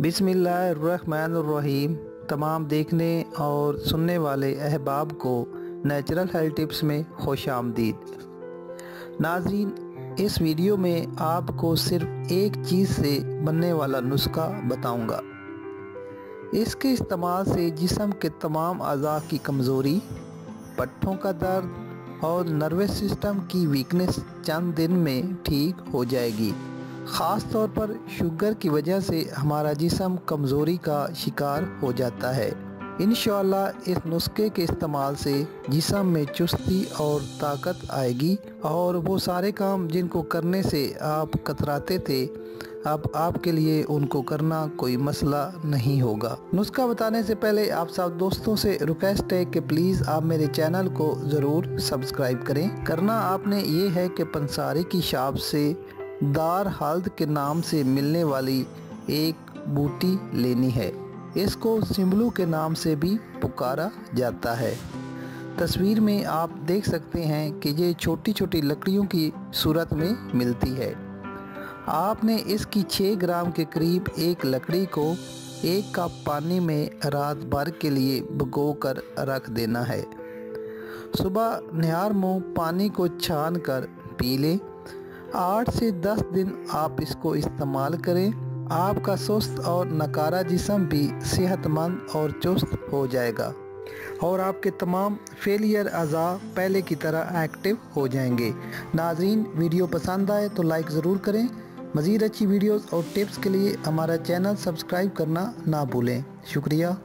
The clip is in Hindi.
बिस्मिल्लाहिर्रहमानिर्रहीम। तमाम देखने और सुनने वाले अहबाब को नेचुरल हेल्थ टिप्स में खुश आमदीद। नाज़रीन, इस वीडियो में आपको सिर्फ एक चीज़ से बनने वाला नुस्खा बताऊंगा। इसके इस्तेमाल से जिस्म के तमाम अज़ा की कमज़ोरी, पट्ठों का दर्द और नर्वस सिस्टम की वीकनेस चंद दिन में ठीक हो जाएगी। ख़ास तौर पर शुगर की वजह से हमारा जिस्म कमज़ोरी का शिकार हो जाता है। इंशाअल्लाह इस नुस्खे के इस्तेमाल से जिस्म में चुस्ती और ताकत आएगी और वो सारे काम जिनको करने से आप कतराते थे, अब आपके लिए उनको करना कोई मसला नहीं होगा। नुस्खा बताने से पहले आप सब दोस्तों से रिक्वेस्ट है कि प्लीज़ आप मेरे चैनल को ज़रूर सब्सक्राइब करें। करना आपने ये है कि पंसारी की शॉप से दार हल्द के नाम से मिलने वाली एक बूटी लेनी है। इसको सिम्बलू के नाम से भी पुकारा जाता है। तस्वीर में आप देख सकते हैं कि ये छोटी छोटी लकड़ियों की सूरत में मिलती है। आपने इसकी 6 ग्राम के करीब एक लकड़ी को 1 कप पानी में रात भर के लिए भिगो कर रख देना है। सुबह निहार मुँह पानी को छान कर पी लें। 8 से 10 दिन आप इसको इस्तेमाल करें। आपका सुस्त और नकारा जिस्म भी सेहतमंद और चुस्त हो जाएगा और आपके तमाम फेलियर अज़ा पहले की तरह एक्टिव हो जाएंगे। नाज़रीन, वीडियो पसंद आए तो लाइक ज़रूर करें। मज़ीद अच्छी वीडियोस और टिप्स के लिए हमारा चैनल सब्सक्राइब करना ना भूलें। शुक्रिया।